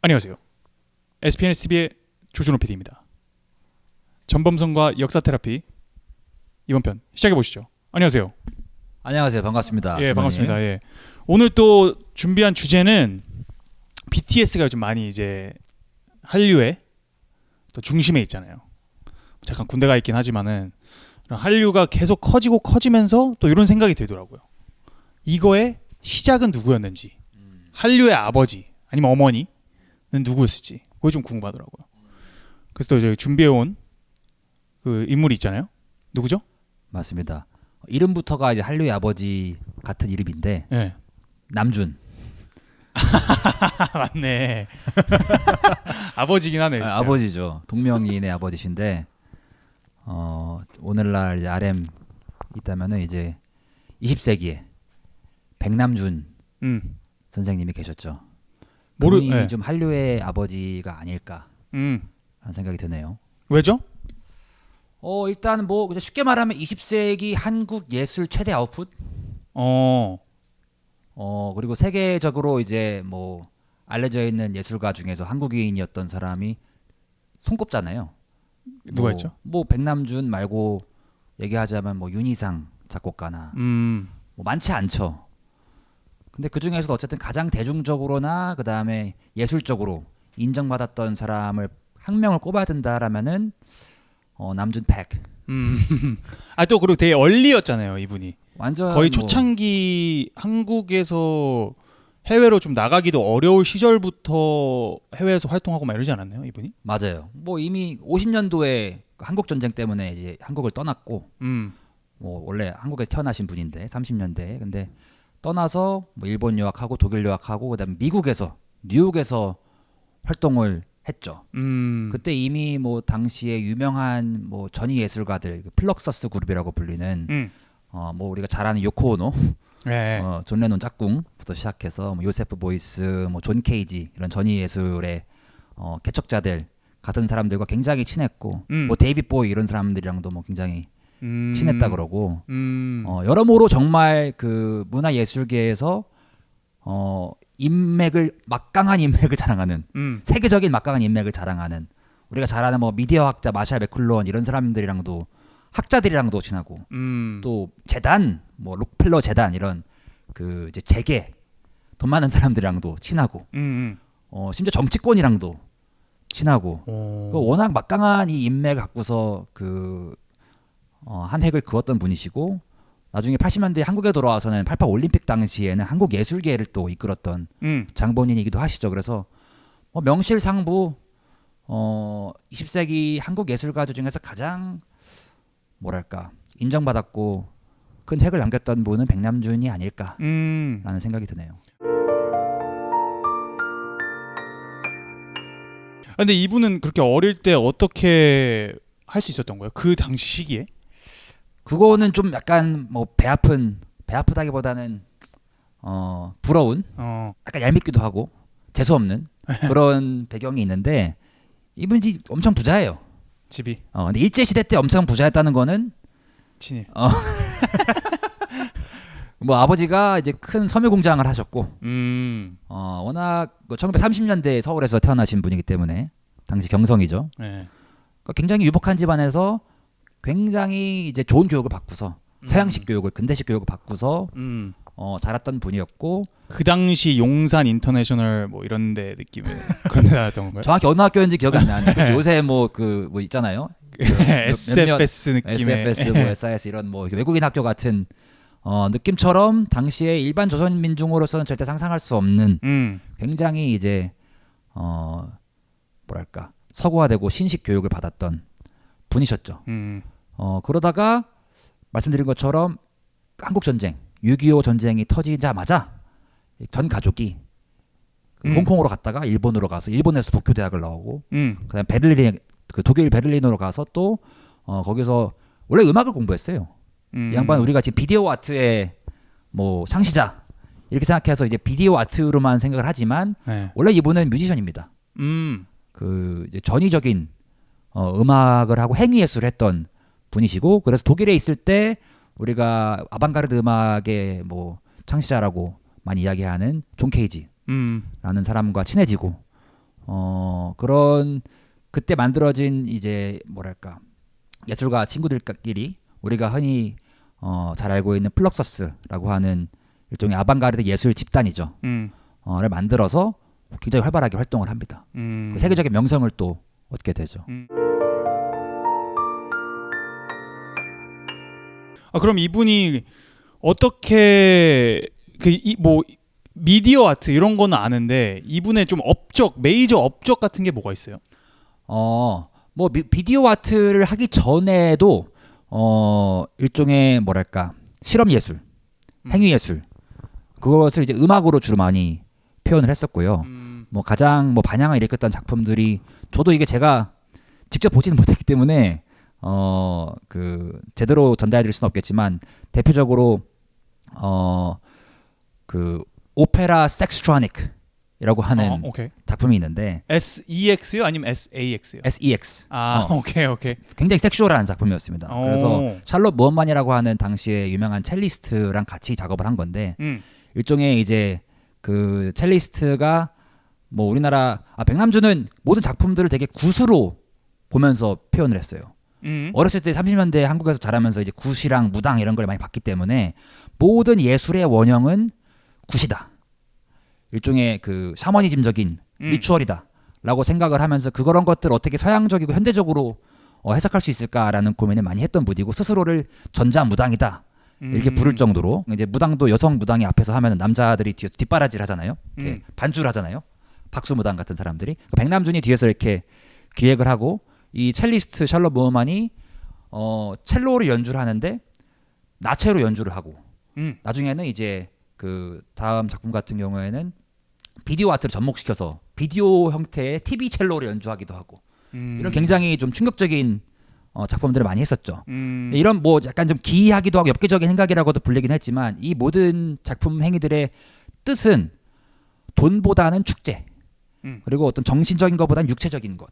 안녕하세요. SPNSTV의 조준호 PD입니다. 전범선과 역사 테라피 이번 편 시작해 보시죠. 안녕하세요. 안녕하세요. 반갑습니다. 예, 수고님. 반갑습니다. 예. 오늘 또 준비한 주제는 BTS가 요즘 많이 이제 한류의 또 중심에 있잖아요. 잠깐 군대가 있긴 하지만은 한류가 계속 커지고 커지면서 또 이런 생각이 들더라고요. 이거의 시작은 누구였는지, 한류의 아버지 아니면 어머니는 누구였을지 그게 좀 궁금하더라고요. 그래서 또 저희 준비해온 그 인물이 있잖아요. 누구죠? 맞습니다. 이름부터가 이제 한류의 아버지 같은 이름인데 네. 남준. 맞네. 아버지긴 하네요. 진짜. 아버지죠. 동명이인의 아버지신데 오늘날 이제 RM 있다면은 이제 20세기에 백남준 선생님이 계셨죠. 그분이 네. 좀 한류의 아버지가 아닐까 하는 생각이 드네요. 왜죠? 일단 뭐 그냥 쉽게 말하면 20세기 한국 예술 최대 아웃풋. 그리고 세계적으로 이제 뭐 알려져 있는 예술가 중에서 한국인이었던 사람이 손꼽잖아요. 누가 있죠? 뭐 백남준 말고 얘기하자면 뭐 윤희상 작곡가나 뭐 많지 않죠. 근데 그 중에서도 어쨌든 가장 대중적으로나 그 다음에 예술적으로 인정받았던 사람을 한 명을 꼽아야 된다라면은 남준 팩. 또 그리고 되게 얼리였잖아요, 이분이. 완전 거의 초창기 한국에서 해외로 좀 나가기도 어려울 시절부터 해외에서 활동하고 막 이러지 않았나요, 이분이? 맞아요. 뭐 이미 50년도에 한국 전쟁 때문에 이제 한국을 떠났고, 뭐 원래 한국에서 태어나신 분인데 30년대에 근데 떠나서 뭐 일본 유학하고 독일 유학하고 그다음에 미국에서 뉴욕에서 활동을 했죠. 그때 이미 뭐 당시에 유명한 뭐 전위 예술가들 플럭서스 그룹이라고 불리는 뭐 우리가 잘 아는 요코 오노, 네. 존 레논 짝꿍부터 시작해서 뭐 요세프 보이스, 뭐 존 케이지 이런 전위 예술의 개척자들 같은 사람들과 굉장히 친했고, 뭐 데이빗 보이 이런 사람들이랑도 뭐 굉장히 친했다 그러고, 여러모로 정말 그 문화 예술계에서 막강한 인맥을 자랑하는, 세계적인 막강한 인맥을 자랑하는, 우리가 잘 아는 뭐 미디어 학자 마샬 맥클론 이런 사람들이랑도, 학자들이랑도 친하고, 또 재단 뭐 록펠러 재단 이런 그 이제 재계 돈 많은 사람들이랑도 친하고, 심지어 정치권이랑도 친하고, 워낙 막강한 이 인맥을 갖고서 한 획을 그었던 분이시고, 나중에 80년대 한국에 돌아와서는 88 올림픽 당시에는 한국 예술계를 또 이끌었던 장본인이기도 하시죠. 그래서 뭐 명실상부 20세기 한국 예술가들 중에서 가장 뭐랄까 인정받았고 큰 획을 남겼던 분은 백남준이 아닐까라는 생각이 드네요. 근데 이분은 그렇게 어릴 때 어떻게 할 수 있었던 거예요? 그 당시 시기에? 그거는 좀 약간 뭐 배 아프다기보다는 부러운, 약간 얄밉기도 하고 재수 없는 그런 배경이 있는데, 이분이 엄청 부자예요. 집이. 근데 일제 시대 때 엄청 부자였다는 거는 친일. 뭐 아버지가 이제 큰 섬유 공장을 하셨고, 워낙 1930년대 서울에서 태어나신 분이기 때문에 당시 경성이죠. 네. 그러니까 굉장히 유복한 집안에서 굉장히 이제 좋은 교육을 받고서 서양식 교육을, 근대식 교육을 받고서 자랐던 분이었고, 그 당시 용산 인터내셔널 뭐 이런데 느낌의 그런 데 나왔던 건가요? 정확히 어느 학교인지 기억이 안 나는데 요새 뭐 뭐 있잖아요. SFS 느낌의 SFS, 뭐 SIS 이런 뭐 외국인 학교 같은 느낌처럼 당시에 일반 조선 민중으로서는 절대 상상할 수 없는 굉장히 이제 뭐랄까 서구화되고 신식 교육을 받았던 분이셨죠. 그러다가 말씀드린 것처럼 한국 전쟁, 6.25 전쟁이 터지자마자 전 가족이 홍콩으로 갔다가 일본으로 가서 일본에서 도쿄 대학을 나오고, 그다음 독일 베를린으로 가서 또 거기서 원래 음악을 공부했어요. 이 양반 우리가 지금 비디오 아트의 뭐 창시자 이렇게 생각해서 이제 비디오 아트로만 생각을 하지만, 네. 원래 이분은 뮤지션입니다. 그 이제 전위적인 음악을 하고 행위 예술을 했던 분이시고, 그래서 독일에 있을 때 우리가 아방가르드 음악의 뭐 창시자라고 많이 이야기하는 존 케이지라는 사람과 친해지고, 그런 그때 만들어진 이제 뭐랄까 예술가 친구들끼리 우리가 흔히 잘 알고 있는 플럭서스라고 하는 일종의 아방가르드 예술 집단이죠. 를 만들어서 굉장히 활발하게 활동을 합니다. 그 세계적인 명성을 또 얻게 되죠. 그럼 이분이 어떻게 뭐 미디어 아트 이런 거는 아는데 이분의 좀 메이저 업적 같은 게 뭐가 있어요? 뭐 비디오 아트를 하기 전에도 일종의 뭐랄까 실험 예술, 행위 예술 그것을 이제 음악으로 주로 많이 표현을 했었고요. 뭐 가장 뭐 반향을 일으켰던 작품들이 저도 이게 제가 직접 보지는 못했기 때문에 그 제대로 전달해드릴 수는 없겠지만 대표적으로 그 오페라 섹스트로닉이라고 하는 작품이 있는데 SEX요 아니면 SAX요? SEX. 오케이. 굉장히 섹슈얼한 작품이었습니다. 그래서 샬롯 무엄만이라고 하는 당시에 유명한 첼리스트랑 같이 작업을 한 건데 일종의 이제 그 첼리스트가 뭐 우리나라 백남주는 모든 작품들을 되게 굿으로 보면서 표현을 했어요. 어렸을 때 30년대 한국에서 자라면서 이제 굿이랑 무당 이런 걸 많이 봤기 때문에 모든 예술의 원형은 굿이다. 일종의 그 샤머니즘적인 리추얼이다라고 생각을 하면서 그런 것들 어떻게 서양적이고 현대적으로 해석할 수 있을까라는 고민을 많이 했던 분이고 스스로를 전자무당이다 이렇게 부를 정도로 이제 무당도 여성 무당이 앞에서 하면 남자들이 뒤에서 뒷바라지를 하잖아요. 이렇게 반주를 하잖아요. 박수무당 같은 사람들이 백남준이 뒤에서 이렇게 기획을 하고 이 첼리스트 샬롯 무엄만이 첼로를 연주를 하는데 나체로 연주를 하고 나중에는 이제 그 다음 작품 같은 경우에는 비디오 아트를 접목시켜서 비디오 형태의 TV 첼로를 연주하기도 하고 이런 굉장히 좀 충격적인 작품들을 많이 했었죠. 이런 뭐 약간 좀 기이하기도 하고 엽기적인 생각이라고도 불리긴 했지만 이 모든 작품 행위들의 뜻은 돈보다는 축제 그리고 어떤 정신적인 것보다는 육체적인 것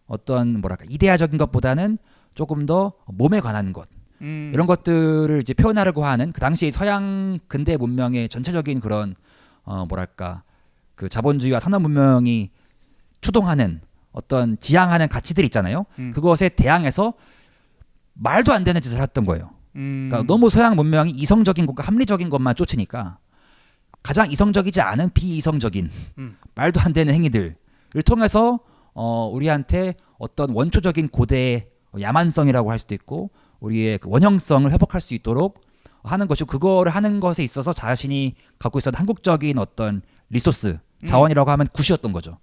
어떤 뭐랄까 이데아적인 것보다는 조금 더 몸에 관한 것 이런 것들을 이제 표현하려고 하는 그 당시 서양 근대 문명의 전체적인 그런 뭐랄까 그 자본주의와 산업 문명이 추동하는 어떤 지향하는 가치들 있잖아요. 그것에 대항해서 말도 안 되는 짓을 했던 거예요. 그러니까 너무 서양 문명이 이성적인 것과 합리적인 것만 쫓으니까 가장 이성적이지 않은 비이성적인 말도 안 되는 행위들을 통해서 우리한테 어떤 원초적인 고대의 야만성이라고 할 수도 있고 우리의 그 원형성을 회복할 수 있도록 하는 것이고 그거를 하는 것에 있어서 자신이 갖고 있었던 한국적인 어떤 리소스 자원이라고 하면 굿이었던 거죠.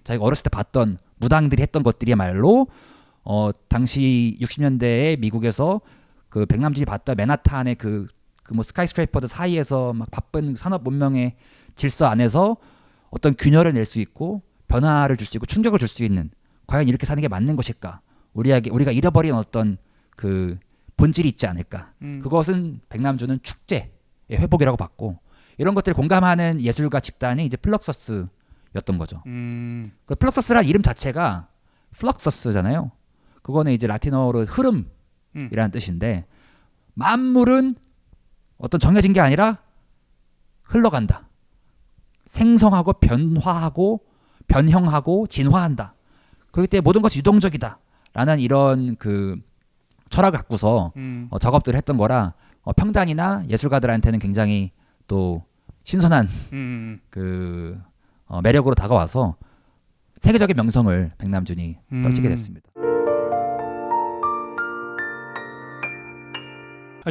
자기가 어렸을 때 봤던 무당들이 했던 것들이야말로 당시 60년대에 미국에서 그 백남준이 봤던 맨하탄의 그 뭐 스카이스크레이퍼들 사이에서 막 바쁜 산업 문명의 질서 안에서 어떤 균열을 낼 수 있고 변화를 줄 수 있고 충격을 줄 수 있는 과연 이렇게 사는 게 맞는 것일까? 우리가 잃어버린 어떤 그 본질이 있지 않을까? 그것은 백남준은 축제의 회복이라고 봤고 이런 것들을 공감하는 예술가 집단이 이제 플럭서스였던 거죠. 그 플럭서스란 이름 자체가 플럭서스잖아요. 그거는 이제 라틴어로 흐름이라는 뜻인데 만물은 어떤 정해진 게 아니라 흘러간다. 생성하고 변화하고 변형하고 진화한다. 그렇기 때문에 모든 것이 유동적이다. 라는 이런 그 철학을 갖고서 작업들을 했던 거라 평단이나 예술가들한테는 굉장히 또 신선한 그 매력으로 다가와서 세계적인 명성을 백남준이 떨치게 됐습니다.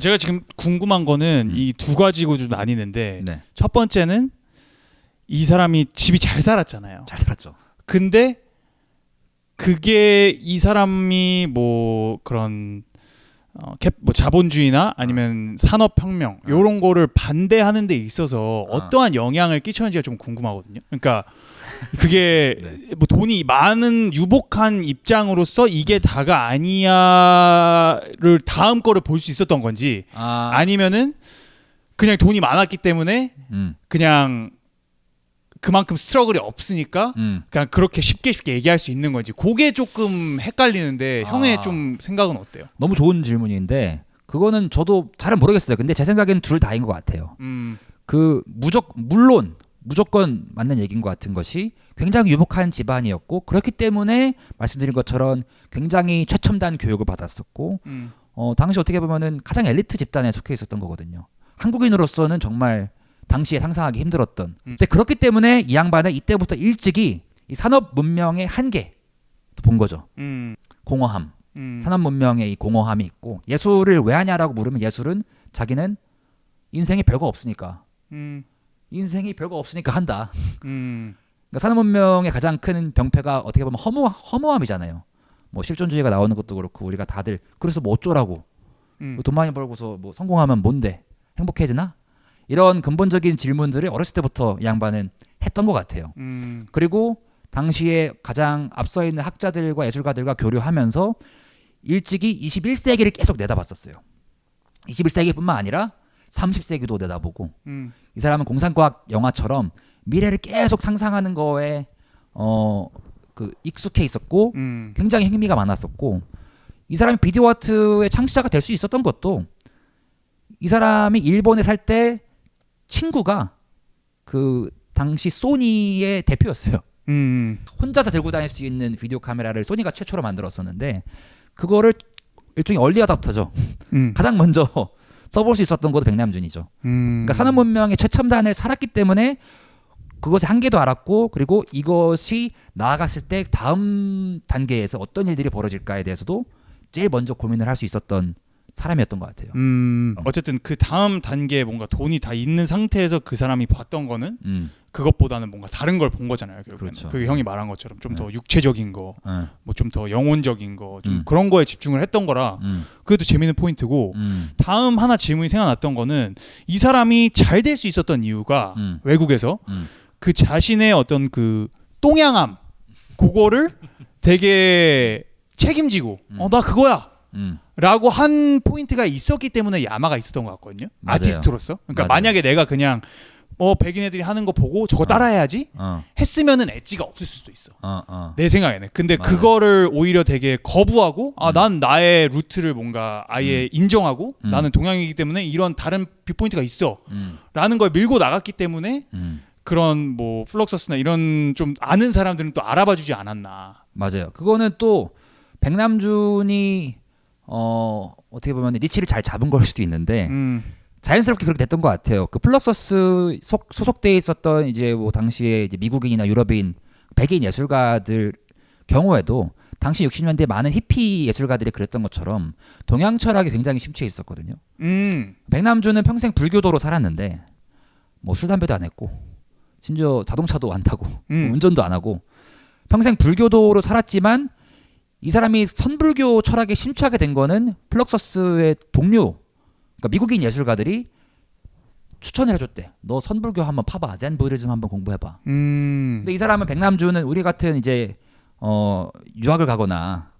제가 지금 궁금한 거는 이 두 가지고 좀 나뉘는데 네. 첫 번째는 이 사람이 집이 잘 살았잖아요. 잘 살았죠. 근데 그게 이 사람이 뭐 그런 뭐 자본주의나 아니면 산업혁명 이런 거를 반대하는 데 있어서 어떠한 영향을 끼쳤는지가 좀 궁금하거든요. 그러니까 그게 네. 뭐 돈이 많은 유복한 입장으로서 이게 다가 아니야를 다음 거를 볼 수 있었던 건지 아니면은 그냥 돈이 많았기 때문에 그냥 그만큼 스트러글이 없으니까 그냥 그렇게 쉽게 얘기할 수 있는 건지 그게 조금 헷갈리는데 형의 좀 생각은 어때요? 너무 좋은 질문인데 그거는 저도 잘은 모르겠어요. 근데 제 생각에는 둘 다인 것 같아요. 그 물론 무조건 맞는 얘기인 것 같은 것이 굉장히 유복한 집안이었고 그렇기 때문에 말씀드린 것처럼 굉장히 최첨단 교육을 받았었고 당시 어떻게 보면은 가장 엘리트 집단에 속해 있었던 거거든요. 한국인으로서는 정말 당시에 상상하기 힘들었던. 근데 그렇기 때문에 이 양반은 이때부터 일찍이 이 산업 문명의 한계 본 거죠. 공허함. 산업 문명의 이 공허함이 있고 예술을 왜 하냐라고 물으면 예술은 자기는 인생에 별거 없으니까. 인생이 별거 없으니까 한다. 그러니까 산업 문명의 가장 큰 병폐가 어떻게 보면 허무함이잖아요. 뭐 실존주의가 나오는 것도 그렇고 우리가 다들 그래서 뭐 어쩌라고 돈 많이 벌고서 뭐 성공하면 뭔데 행복해지나? 이런 근본적인 질문들을 어렸을 때부터 이 양반은 했던 것 같아요. 그리고 당시에 가장 앞서 있는 학자들과 예술가들과 교류하면서 일찍이 21세기를 계속 내다봤었어요. 21세기뿐만 아니라 30세기도 내다보고 이 사람은 공상과학 영화처럼 미래를 계속 상상하는 거에 그 익숙해 있었고 굉장히 흥미가 많았었고 이 사람이 비디오 아트의 창시자가 될 수 있었던 것도 이 사람이 일본에 살 때 친구가 그 당시 소니의 대표였어요. 혼자서 들고 다닐 수 있는 비디오 카메라를 소니가 최초로 만들었었는데 그거를 일종의 얼리 어답터죠. 가장 먼저 써볼 수 있었던 것도 백남준이죠. 그러니까 산업 문명의 최첨단을 살았기 때문에 그것의 한계도 알았고 그리고 이것이 나아갔을 때 다음 단계에서 어떤 일들이 벌어질까에 대해서도 제일 먼저 고민을 할 수 있었던 사람이었던 것 같아요. 어쨌든 그 다음 단계에 뭔가 돈이 다 있는 상태에서 그 사람이 봤던 거는 그것보다는 뭔가 다른 걸 본 거잖아요. 결국에는. 그렇죠. 그 형이 말한 것처럼 좀 더 육체적인 거, 네. 뭐 좀 더 영혼적인 거, 좀 그런 거에 집중을 했던 거라 그것도 재밌는 포인트고 다음 하나 질문이 생각났던 거는 이 사람이 잘 될 수 있었던 이유가 외국에서 그 자신의 어떤 그 똥양함 그거를 되게 책임지고 나 그거야 라고 한 포인트가 있었기 때문에 야마가 있었던 것 같거든요. 맞아요. 아티스트로서. 그러니까 맞아요. 만약에 내가 그냥 백인 애들이 하는 거 보고 저거 따라해야지 했으면은 엣지가 없을 수도 있어. 내 생각에는. 근데 맞아요. 그거를 오히려 되게 거부하고 난 나의 루트를 뭔가 아예 인정하고 나는 동양이기 때문에 이런 다른 뷰포인트가 있어 라는 걸 밀고 나갔기 때문에 그런 뭐 플럭서스나 이런 좀 아는 사람들은 또 알아봐 주지 않았나. 맞아요. 그거는 또 백남준이 어떻게 보면 니치를 잘 잡은 걸 수도 있는데 자연스럽게 그렇게 됐던 것 같아요. 그 플럭서스 소속돼 있었던 이제 뭐 당시에 이제 미국인이나 유럽인 백인 예술가들 경우에도 당시 60년대 많은 히피 예술가들이 그랬던 것처럼 동양 철학이 굉장히 심취해 있었거든요. 백남준은 평생 불교도로 살았는데 뭐 술 담배도 안 했고 심지어 자동차도 안 타고 운전도 안 하고 평생 불교도로 살았지만 이 사람이 선불교 철학에 심취하게 된 거는 플럭서스의 동료, 그러니까 미국인 예술가들이 추천을 해줬대. 너 선불교 한번 파봐. 젠 부디즘 한번 공부해봐. 근데 이 사람은 백남준은 우리 같은 이제 유학을 가거나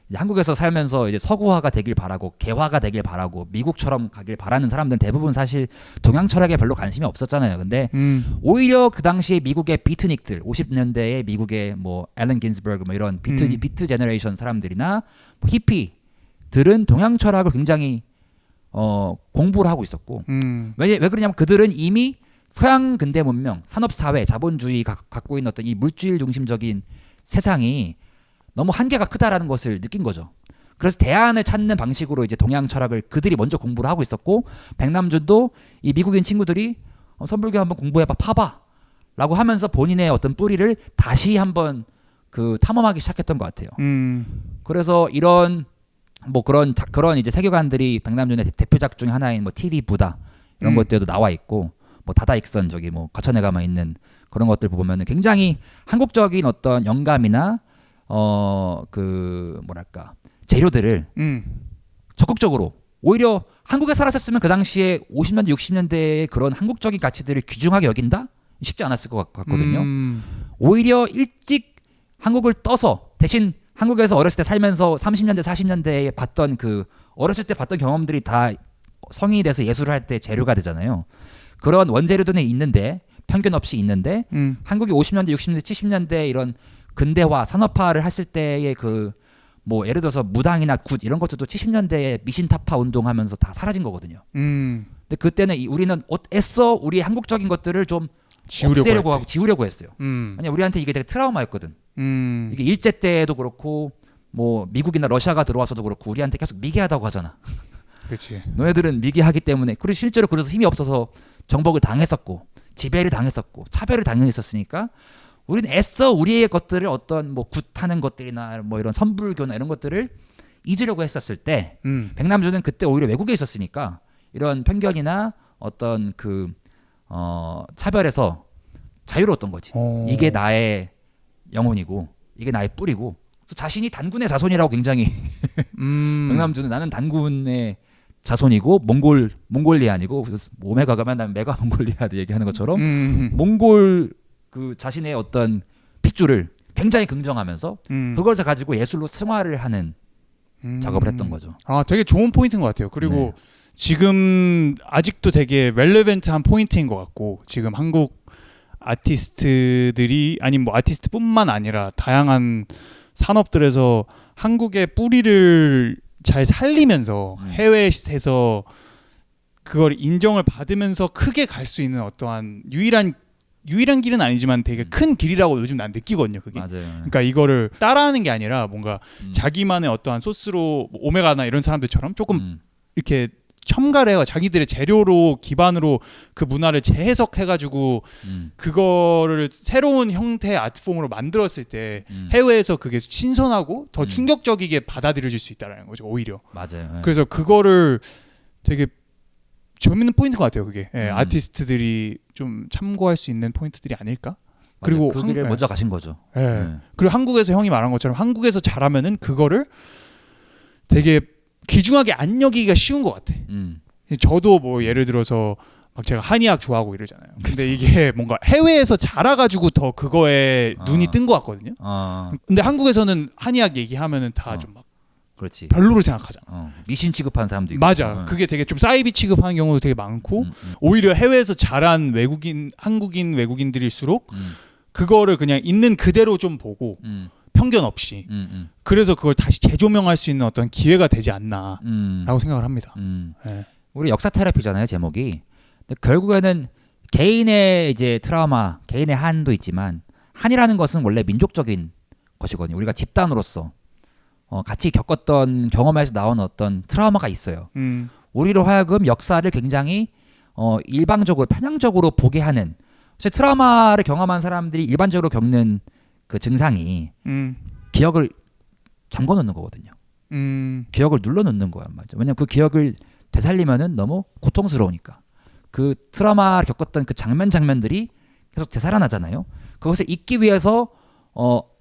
이제 한국에서 살면서 이제 서구화가 되길 바라고 개화가 되길 바라고 미국처럼 가길 바라는 사람들은 대부분 사실 동양 철학에 별로 관심이 없었잖아요. 근데 오히려 그 당시에 미국의 비트닉들 50년대에 미국의 뭐 앨런 긴스버그 뭐 이런 비트 제너레이션 사람들이나 뭐 히피들은 동양 철학을 굉장히 공부를 하고 있었고 왜 그러냐면 그들은 이미 서양 근대 문명, 산업사회, 자본주의가 갖고 있는 어떤 이 물질 중심적인 세상이 너무 한계가 크다라는 것을 느낀 거죠. 그래서 대안을 찾는 방식으로 이제 동양 철학을 그들이 먼저 공부를 하고 있었고 백남준도 이 미국인 친구들이 선불교 한번 공부해봐, 파봐 라고 하면서 본인의 어떤 뿌리를 다시 한번 그 탐험하기 시작했던 것 같아요. 그래서 이런 뭐 그런 이제 세계관들이 백남준의 대표작 중 하나인 뭐 TV 부다 이런 것들도 나와 있고 뭐 다다익선 저기 뭐 과천에 가만 있는 그런 것들 보면은 굉장히 한국적인 어떤 영감이나 그 뭐랄까 재료들을 적극적으로 오히려 한국에 살았었으면 그 당시에 50년대 60년대의 그런 한국적인 가치들을 귀중하게 여긴다? 쉽지 않았을 것 같거든요. 오히려 일찍 한국을 떠서 대신 한국에서 어렸을 때 살면서 30년대 40년대에 봤던 그 어렸을 때 봤던 경험들이 다 성인이 돼서 예술을 할 때 재료가 되잖아요. 그런 원재료들은 있는데 편견 없이 있는데 한국이 50년대 60년대 70년대 이런 근대화 산업화를 했을 때의 그 뭐 예를 들어서 무당이나 굿 이런 것들도 70년대에 미신타파 운동하면서 다 사라진 거거든요. 근데 그때는 우리는 애써 우리 한국적인 것들을 좀 없애려고 하고 지우려고 했어요. 음. 아니 우리한테 이게 되게 트라우마였거든. 음. 이게 일제 때도 그렇고 뭐 미국이나 러시아가 들어와서도 그렇고 우리한테 계속 미개하다고 하잖아. 그렇지. 너네들은 미개하기 때문에 그리고 실제로 그래서 힘이 없어서 정복을 당했었고 지배를 당했었고 차별을 당했었으니까 우리는 애써 우리의 것들을 어떤 뭐 굿하는 것들이나 뭐 이런 선불교나 이런 것들을 잊으려고 했었을 때 백남주는 그때 오히려 외국에 있었으니까 이런 편견이나 어떤 그 차별에서 자유로웠던 거지. 이게 나의 영혼이고 이게 나의 뿌리고 그래서 자신이 단군의 자손이라고 굉장히 백남주는 나는 단군의 자손이고 몽골리안이고 오메가 가면 난 메가 몽골리아도 얘기하는 것처럼 몽골 그 자신의 어떤 핏줄을 굉장히 긍정하면서 그걸 가지고 예술로 승화를 하는 작업을 했던 거죠. 아, 되게 좋은 포인트인 것 같아요. 그리고 네. 지금 아직도 되게 렐레벤트한 포인트인 것 같고 지금 한국 아티스트들이 아니 뭐 아티스트뿐만 아니라 다양한 산업들에서 한국의 뿌리를 잘 살리면서 해외에서 그걸 인정을 받으면서 크게 갈 수 있는 어떠한 유일한 길은 아니지만 되게 큰 길이라고 요즘 난 느끼거든요. 그게. 맞아요. 그러니까 이거를 따라하는 게 아니라 뭔가 자기만의 어떠한 소스로 뭐 오메가나 이런 사람들처럼 조금 이렇게 첨가를 해가 자기들의 재료로 기반으로 그 문화를 재해석해가지고 그거를 새로운 형태의 아트폼으로 만들었을 때 해외에서 그게 신선하고 더 충격적이게 받아들여질 수 있다는 거죠. 오히려. 맞아요. 네. 그래서 그거를 되게 재밌는 포인트인 것 같아요. 그게 아티스트들이 좀 참고할 수 있는 포인트들이 아닐까? 그리고 그 길을 먼저 가신 거죠. 네. 그리고 한국에서 형이 말한 것처럼 한국에서 잘하면은 그거를 되게 귀중하게 안 여기기가 쉬운 것 같아. 저도 뭐 예를 들어서 막 제가 한의학 좋아하고 이러잖아요. 근데 이게 뭔가 해외에서 자라가지고 더 그거에 눈이 뜬 것 같거든요. 근데 한국에서는 한의학 얘기하면은 다 좀 막 그렇지. 별로로 생각하잖아. 미신 취급하는 사람도 있고. 맞아. 그게 되게 좀 사이비 취급하는 경우도 되게 많고 오히려 해외에서 자란 한국인 외국인들일수록 그거를 그냥 있는 그대로 좀 보고 편견 없이 그래서 그걸 다시 재조명할 수 있는 어떤 기회가 되지 않나라고 생각을 합니다. 네. 우리 역사 테라피잖아요, 제목이. 근데 결국에는 개인의 이제 트라우마, 개인의 한도 있지만 한이라는 것은 원래 민족적인 것이거든요. 우리가 집단으로서 같이 겪었던 경험에서 나온 어떤 트라우마가 있어요. 우리로 하여금 역사를 굉장히 일방적으로 편향적으로 보게 하는. 사실 트라우마를 경험한 사람들이 일반적으로 겪는 그 증상이 기억을 잠궈놓는 거거든요. 기억을 눌러놓는 거야, 맞아. 왜냐면 그 기억을 되살리면은 너무 고통스러우니까. 그 트라우마를 겪었던 그 장면들이 계속 되살아나잖아요. 그것을 잊기 위해서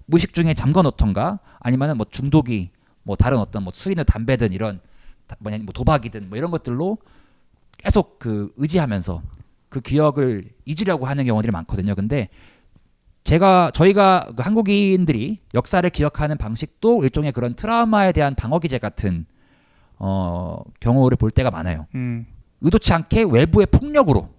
무의식 중에 잠궈놓던가 아니면은 뭐 중독이 뭐 다른 어떤 뭐 술이나 담배든 이런 뭐 도박이든 뭐 이런 것들로 계속 그 의지하면서 그 기억을 잊으려고 하는 경우들이 많거든요. 근데 저희가 그 한국인들이 역사를 기억하는 방식도 일종의 그런 트라우마에 대한 방어기제 같은 경우를 볼 때가 많아요. 의도치 않게 외부의 폭력으로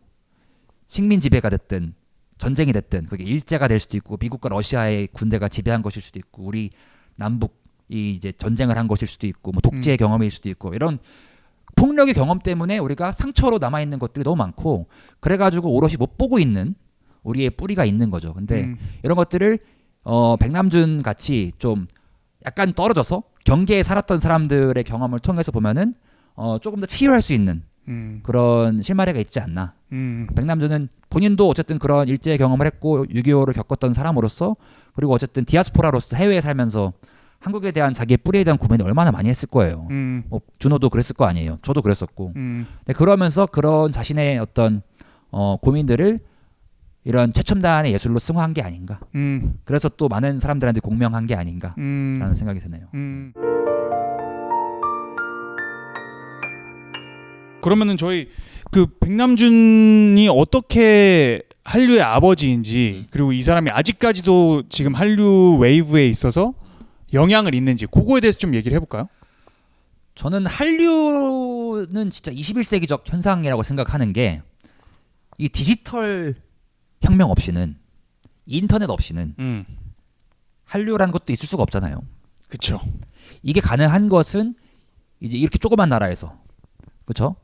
식민 지배가 됐든 전쟁이 됐든 그게 일제가 될 수도 있고 미국과 러시아의 군대가 지배한 것일 수도 있고 우리 남북이 이제 전쟁을 한 것일 수도 있고 뭐 독재의 경험일 수도 있고 이런 폭력의 경험 때문에 우리가 상처로 남아 있는 것들이 너무 많고 그래가지고 오롯이 못 보고 있는 우리의 뿌리가 있는 거죠. 근데 이런 것들을 백남준 같이 좀 약간 떨어져서 경계에 살았던 사람들의 경험을 통해서 보면은 조금 더 치유할 수 있는 그런 실마리가 있지 않나. 백남준은 본인도 어쨌든 그런 일제 경험을 했고 6.25를 겪었던 사람으로서 그리고 어쨌든 디아스포라로서 해외에 살면서 한국에 대한 자기의 뿌리에 대한 고민을 얼마나 많이 했을 거예요. 뭐 준호도 그랬을 거 아니에요. 저도 그랬었고. 근데 그러면서 그런 자신의 어떤 고민들을 이런 최첨단의 예술로 승화한 게 아닌가. 그래서 또 많은 사람들한테 공명한 게 아닌가라는 생각이 드네요. 그러면은 저희 그 백남준이 어떻게 한류의 아버지인지 그리고 이 사람이 아직까지도 지금 한류 웨이브에 있어서 영향을 있는지 그거에 대해서 좀 얘기를 해볼까요? 저는 한류는 진짜 21세기적 현상이라고 생각하는 게 이 디지털 혁명 없이는 인터넷 없이는 한류라는 것도 있을 수가 없잖아요. 그렇죠. 이게 가능한 것은 이제 이렇게 조그만 나라에서 그렇죠?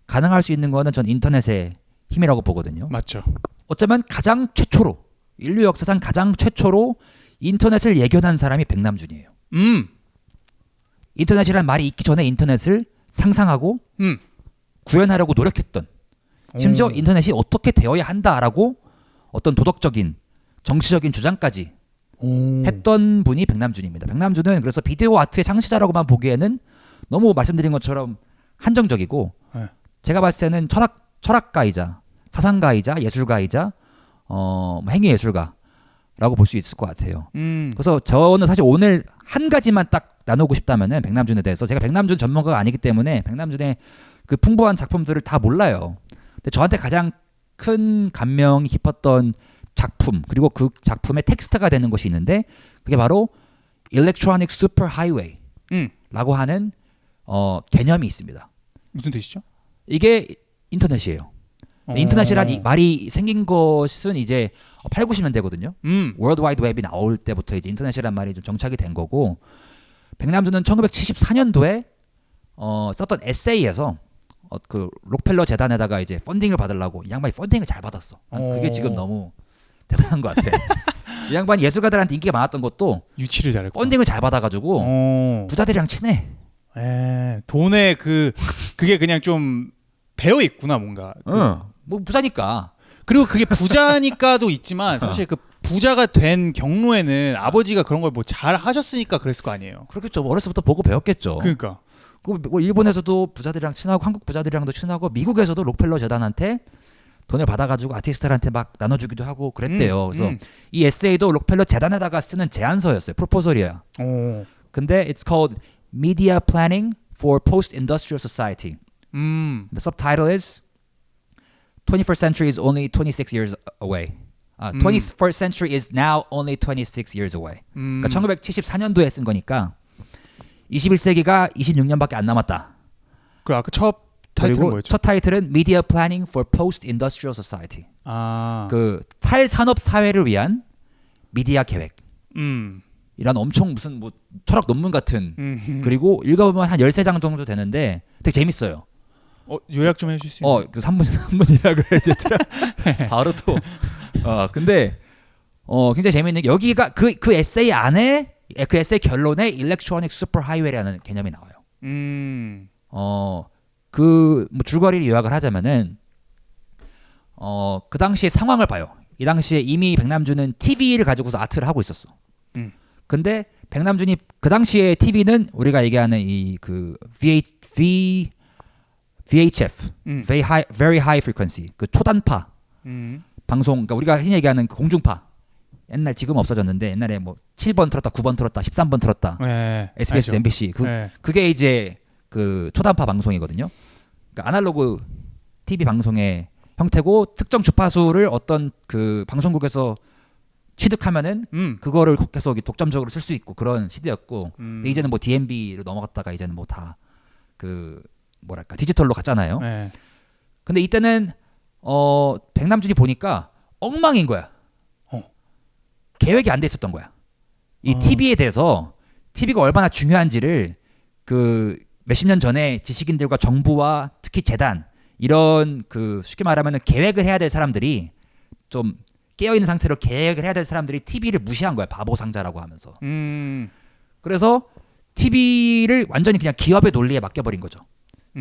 가능할 수 있는 거는 전 인터넷의 힘이라고 보거든요. 맞죠. 어쩌면 가장 최초로 인류 역사상 가장 최초로 인터넷을 예견한 사람이 백남준이에요. 인터넷이란 말이 있기 전에 인터넷을 상상하고 구현하려고 노력했던 심지어 인터넷이 어떻게 되어야 한다라고 어떤 도덕적인 정치적인 주장까지 했던 분이 백남준입니다. 백남준은 그래서 비디오 아트의 창시자라고만 보기에는 너무 말씀드린 것처럼 한정적이고 네. 제가 봤을 때는 철학가이자 사상가이자 예술가이자 행위예술가라고 볼 수 있을 것 같아요. 그래서 저는 사실 오늘 한 가지만 딱 나누고 싶다면은 백남준에 대해서 제가 백남준 전문가가 아니기 때문에 백남준의 그 풍부한 작품들을 다 몰라요. 근데 저한테 가장 큰 감명이 깊었던 작품 그리고 그 작품의 텍스트가 되는 것이 있는데 그게 바로 Electronic Superhighway라고 하는 개념이 있습니다. 무슨 뜻이죠? 이게 인터넷이에요. 인터넷이란 이 말이 생긴 것은 이제 8, 90년대거든요. 월드 와이드 웹이 나올 때부터 이제 인터넷이란 말이 좀 정착이 된 거고 백남준은 1974년도에 썼던 에세이에서 그 록펠러 재단에다가 이제 펀딩을 받으려고 이 양반이 펀딩을 잘 받았어. 그게 지금 너무 대단한 것 같아. 이 양반이 예술가들한테 인기가 많았던 것도 유치를 잘했고 펀딩을 잘 받아가지고 부자들이랑 친해. 돈에 그게 그냥 좀 배어 있구나 뭔가. 뭐 부자니까. 그리고 그게 부자니까도 있지만 사실 그 부자가 된 경로에는 아버지가 그런 걸 뭐 잘 하셨으니까 그랬을 거 아니에요. 그렇겠죠. 어렸을 때부터 보고 배웠겠죠. 그러니까. 뭐 일본에서도 부자들이랑 친하고 한국 부자들이랑도 친하고 미국에서도 록펠러 재단한테 돈을 받아가지고 아티스트들한테 막 나눠주기도 하고 그랬대요. 그래서 이 에세이도 록펠러 재단에다가 쓰는 제안서였어요. 프로포설이야. 근데 it's called Media Planning for Post-Industrial Society. The subtitle is 21st century is only 26 years away. 21st century is now only 26 years away. 그러니까 1974년도에 쓴 거니까 21세기가 26년밖에 안 남았다. 그 아까 첫 타이틀은 그리고 뭐였죠? 첫 타이틀은 Media Planning for Post-Industrial Society. 그 탈산업 사회를 위한 미디어 계획. 이런 엄청 무슨 뭐 철학 논문 같은 그리고 읽어보면 한 13장 정도 되는데 되게 재밌어요. 요약 좀 해주실 수 있나요? 그 3분 요약을 해줬더라. 바로 또. 근데 굉장히 재밌는 게 여기가 그 에세이 안에 그 에세이 결론에 Electronic Superhighway라는 개념이 나와요. 그 뭐 줄거리를 요약을 하자면은 그 당시의 상황을 봐요. 이 당시에 이미 백남준은 TV를 가지고서 아트를 하고 있었어. 근데 백남준이 그 당시에 TV는 우리가 얘기하는 이 그 VHF, very high frequency, 그 초단파 방송, 그러니까 우리가 흔히 얘기하는 그 공중파. 옛날 지금 없어졌는데 옛날에 뭐 7번 틀었다, 9번 틀었다, 13번 틀었다. SBS, 알죠. MBC. 그게 이제 그 초단파 방송이거든요. 그러니까 아날로그 TV 방송의 형태고 특정 주파수를 어떤 그 방송국에서 취득하면은 그거를 계속 독점적으로 쓸 수 있고 그런 시대였고 근데 이제는 뭐 DMB로 넘어갔다가 이제는 뭐 다 그 뭐랄까 디지털로 갔잖아요. 근데 이때는 백남준이 보니까 엉망인 거야. 계획이 안 돼 있었던 거야. 이 TV에 대해서 TV가 얼마나 중요한지를 그 몇십 년 전에 지식인들과 정부와 특히 재단 이런 그 쉽게 말하면 계획을 해야 될 사람들이 좀 깨어있는 상태로 계획을 해야 될 사람들이 TV를 무시한 거야. 바보 상자라고 하면서. 그래서 TV를 완전히 그냥 기업의 논리에 맡겨버린 거죠.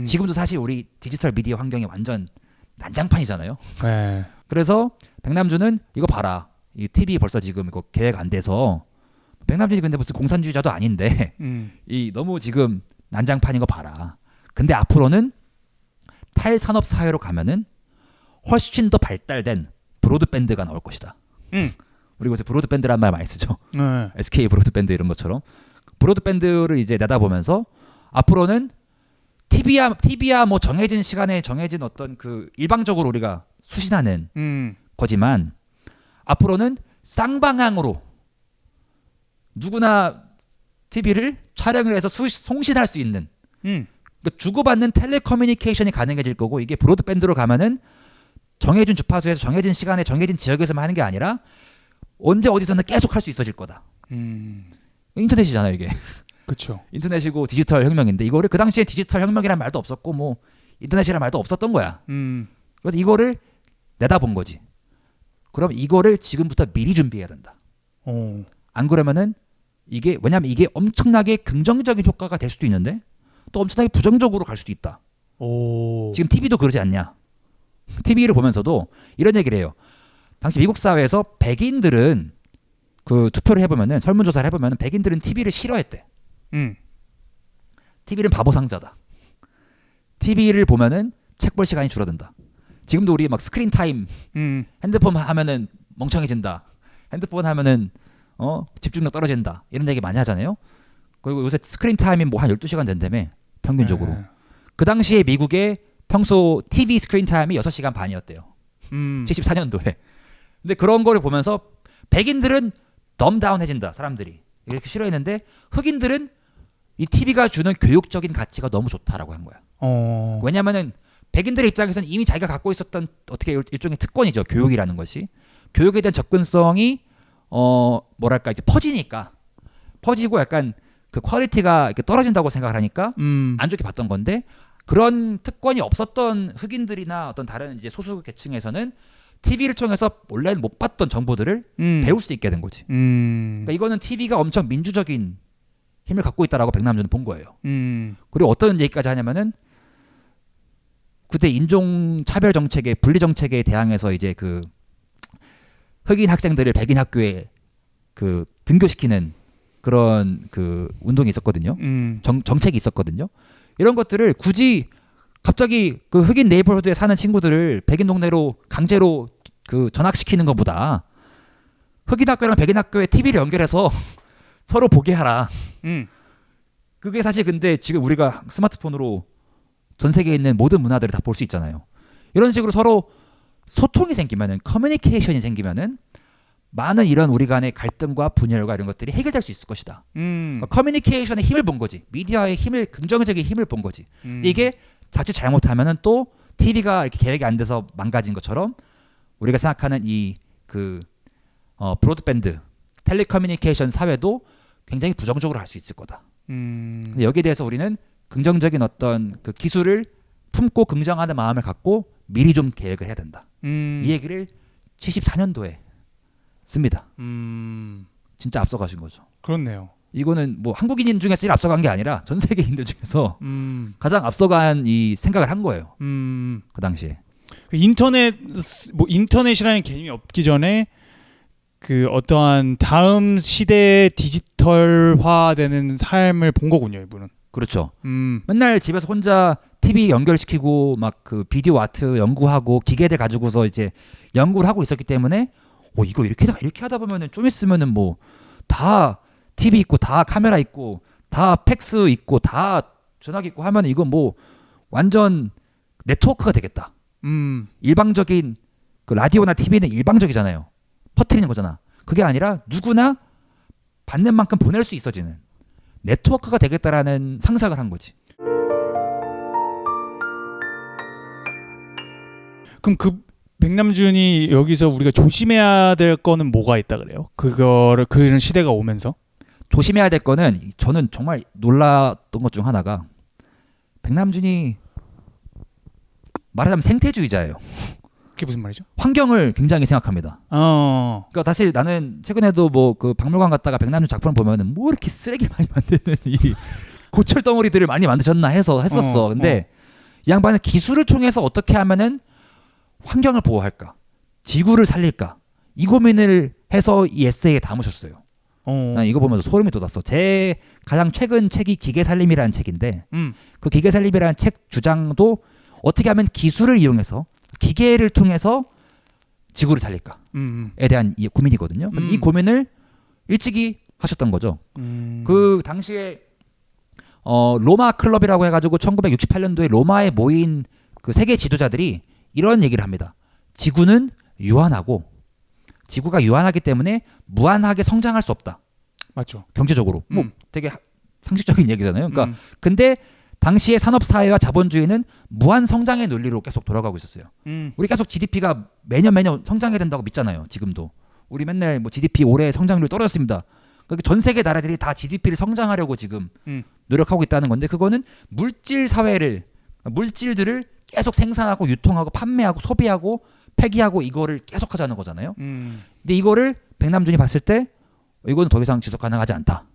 지금도 사실 우리 디지털 미디어 환경이 완전 난장판이잖아요. 그래서 백남준은 이거 봐라. 이 TV 벌써 지금 이거 계획 안 돼서 백남준이 근데 무슨 공산주의자도 아닌데 이 너무 지금 난장판인 거 봐라. 근데 앞으로는 탈산업 사회로 가면은 훨씬 더 발달된 브로드밴드가 나올 것이다. 우리 요새 브로드밴드란 말 많이 쓰죠. SK 브로드밴드 이런 것처럼 브로드밴드를 이제 내다보면서 앞으로는 TV야 뭐 정해진 시간에 정해진 어떤 그 일방적으로 우리가 수신하는 거지만 앞으로는 쌍방향으로 누구나 TV를 촬영을 해서 송신할 수 있는 그러니까 주고받는 텔레커뮤니케이션이 가능해질 거고 이게 브로드밴드로 가면은 정해진 주파수에서 정해진 시간에 정해진 지역에서만 하는 게 아니라 언제 어디서는 계속 할 수 있어질 거다. 인터넷이잖아요 이게. 그렇죠. 인터넷이고 디지털 혁명인데 이거를 그 당시에 디지털 혁명이란 말도 없었고 뭐 인터넷이란 말도 없었던 거야. 그래서 이거를 내다본 거지. 그럼 이거를 지금부터 미리 준비해야 된다. 안 그러면은 왜냐면 이게 엄청나게 긍정적인 효과가 될 수도 있는데 또 엄청나게 부정적으로 갈 수도 있다. 지금 TV도 그러지 않냐? TV를 보면서도 이런 얘기를 해요. 당시 미국 사회에서 백인들은 그 투표를 해보면은 설문조사를 해보면은 백인들은 TV를 싫어했대. TV는 바보 상자다. TV를 보면은 책 볼 시간이 줄어든다. 지금도 우리 막 스크린 타임, 핸드폰 하면은 멍청해진다. 핸드폰 하면은 집중력 떨어진다. 이런 얘기 많이 하잖아요. 그리고 요새 스크린 타임이 뭐 한 12시간 된다며 평균적으로. 그 당시에 미국의 평소 TV 스크린 타임이 6시간 반이었대요. 74년도에. 근데 그런 거를 보면서 백인들은 덤다운해진다. 사람들이. 이렇게 싫어했는데 흑인들은 이 TV가 주는 교육적인 가치가 너무 좋다라고 한 거야. 왜냐면은 백인들의 입장에서는 이미 자기가 갖고 있었던 어떻게 일종의 특권이죠. 교육이라는 것이. 교육에 대한 접근성이 뭐랄까 이제 퍼지고 약간 그 퀄리티가 이렇게 떨어진다고 생각을 하니까 안 좋게 봤던 건데 그런 특권이 없었던 흑인들이나 어떤 다른 이제 소수 계층에서는 TV를 통해서 원래 못 봤던 정보들을 배울 수 있게 된 거지. 그러니까 이거는 TV가 엄청 민주적인 힘을 갖고 있다라고 백남준은 본 거예요. 그리고 어떤 얘기까지 하냐면은 그때 인종 차별 정책에 분리 정책에 대항해서 이제 그 흑인 학생들을 백인 학교에 그 등교시키는 그런 그 운동이 있었거든요. 정책이 있었거든요. 이런 것들을 굳이 갑자기 그 흑인 네이버후드에 사는 친구들을 백인 동네로 강제로 그 전학시키는 것보다 흑인 학교랑 백인 학교에 TV를 연결해서 서로 보게 하라. 그게 사실 근데 지금 우리가 스마트폰으로 전 세계에 있는 모든 문화들을 다 볼 수 있잖아요. 이런 식으로 서로 소통이 생기면은 커뮤니케이션이 생기면은 많은 이런 우리 간의 갈등과 분열과 이런 것들이 해결될 수 있을 것이다. 그러니까 커뮤니케이션의 힘을 본 거지. 미디어의 힘을 긍정적인 힘을 본 거지. 근데 이게 자칫 잘못하면은 또 TV가 이렇게 계획이 안 돼서 망가진 것처럼 우리가 생각하는 이 그 브로드밴드 텔레커뮤니케이션 사회도 굉장히 부정적으로 할 수 있을 거다. 근데 여기에 대해서 우리는 긍정적인 어떤 그 기술을 품고 긍정하는 마음을 갖고 미리 좀 계획을 해야 된다. 이 얘기를 74년도에 씁니다. 진짜 앞서가신 거죠. 그렇네요. 이거는 뭐 한국인인 중에서 제일 앞서간 게 아니라 전 세계인들 중에서 가장 앞서간 이 생각을 한 거예요. 그 당시에. 그 인터넷이라는 개념이 없기 전에 그 어떠한 다음 시대의 디지털화되는 삶을 본 거군요, 이분은. 그렇죠. 맨날 집에서 혼자 TV 연결시키고 막 그 비디오 아트 연구하고 기계들 가지고서 이제 연구를 하고 있었기 때문에 이거 이렇게 하다 보면은 좀 있으면은 뭐 다 TV 있고 다 카메라 있고 다 팩스 있고 다 전화기 있고 하면 이건 뭐 완전 네트워크가 되겠다. 일방적인 그 라디오나 TV는 일방적이잖아요. 퍼뜨리는 거잖아. 그게 아니라 누구나 받는 만큼 보낼 수 있어지는 네트워크가 되겠다라는 상상을 한 거지. 그럼 그 백남준이 여기서 우리가 조심해야 될 거는 뭐가 있다 그래요? 그거를 그런 시대가 오면서 조심해야 될 거는 저는 정말 놀랐던 것 중 하나가 백남준이 말하자면 생태주의자예요. 그게 무슨 말이죠? 환경을 굉장히 생각합니다. 그러니까 사실 나는 최근에도 뭐 그 박물관 갔다가 백남준 작품을 보면은 뭐 이렇게 쓰레기 많이 만드는 이 고철 덩어리들을 많이 만드셨나 했었어. 근데 이 양반은 기술을 통해서 어떻게 하면은 환경을 보호할까, 지구를 살릴까 이 고민을 해서 이 에세이에 담으셨어요. 난 이거 보면서 소름이 돋았어. 제 가장 최근 책이 기계살림이라는 책인데 그 기계살림이라는 책 주장도 어떻게 하면 기술을 이용해서 기계를 통해서 지구를 살릴까에 대한 이 고민이거든요. 이 고민을 일찍이 하셨던 거죠. 그 당시에 로마 클럽이라고 해가지고 1968년도에 로마에 모인 그 세계 지도자들이 이런 얘기를 합니다. 지구는 유한하고 지구가 유한하기 때문에 무한하게 성장할 수 없다. 맞죠. 경제적으로 뭐 되게 상식적인 얘기잖아요. 그러니까 근데 당시의 산업 사회와 자본주의는 무한 성장의 논리로 계속 돌아가고 있었어요. 우리 계속 GDP가 매년 성장해야 된다고 믿잖아요. 지금도 우리 맨날 뭐 GDP 올해 성장률 떨어졌습니다. 그러니까 전 세계 나라들이 다 GDP를 성장하려고 지금 노력하고 있다는 건데 그거는 물질 사회를 물질들을 계속 생산하고 유통하고 판매하고 소비하고 폐기하고 이거를 계속 하자는 거잖아요. 근데 근데 이거를 백남준이 봤을 때 이거는 더 이상 지속 가능하지 않다.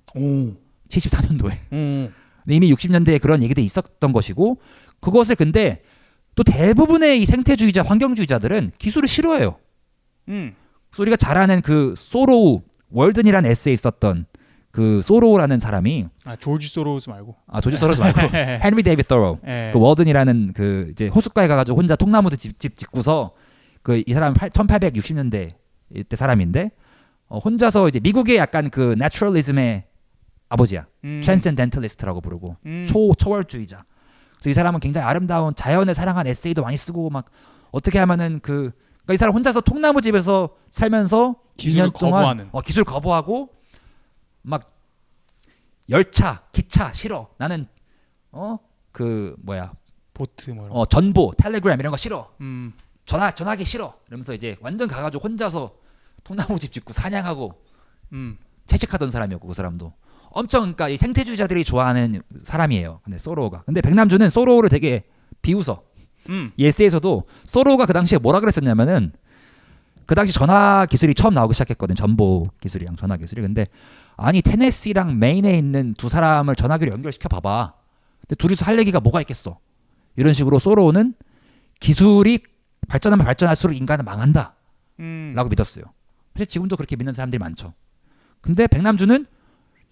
74년도에. 이미 60년대에 그런 얘기들이 있었던 것이고 그것을 근데 또 대부분의 이 생태주의자, 환경주의자들은 기술을 싫어해요. 그래서 우리가 잘 아는 그 소로우, 월든이라는 에세이에 있었던 그 소로우라는 사람이 조지 소로스 말고 조지 소로스 말고 헨리 데이비드 thoreau 그 월든이라는 그 이제 호숫가에 가가지고 혼자 통나무 집 짓고서 그 이 사람 1860년대 이때 사람인데 혼자서 이제 미국의 약간 그 내추럴리즘의 아버지야. 트랜센덴탈리스트라고 부르고 초월주의자. 그래서 이 사람은 굉장히 아름다운 자연을 사랑한 에세이도 많이 쓰고 막 어떻게 하면은 그러니까 이 사람 혼자서 통나무 집에서 살면서 기술을 2년 동안 거부하는. 기술 거부하고 막 열차, 기차 싫어. 나는 그 뭐야 보트 뭐 이런 전보, 텔레그램 이런 거 싫어. 음. 전화기 싫어. 이러면서 이제 완전 가가지고 혼자서 통나무 집 짓고 사냥하고 채식하던 사람이었고 그 사람도 엄청 그러니까 이 생태주의자들이 좋아하는 사람이에요. 근데 소로우가. 근데 백남준은 소로우를 되게 비웃어. 이 에세이에서도 소로우가 그 당시에 뭐라 그랬었냐면은 그 당시 전화 기술이 처음 나오기 시작했거든. 전보 기술이랑 전화 기술이. 근데 아니 테네시랑 메인에 있는 두 사람을 전화기로 연결시켜 봐봐. 근데 둘이서 할 얘기가 뭐가 있겠어. 이런 식으로 소로우는 기술이 발전하면 발전할수록 인간은 망한다. 라고 믿었어요. 사실 지금도 그렇게 믿는 사람들이 많죠. 근데 백남준은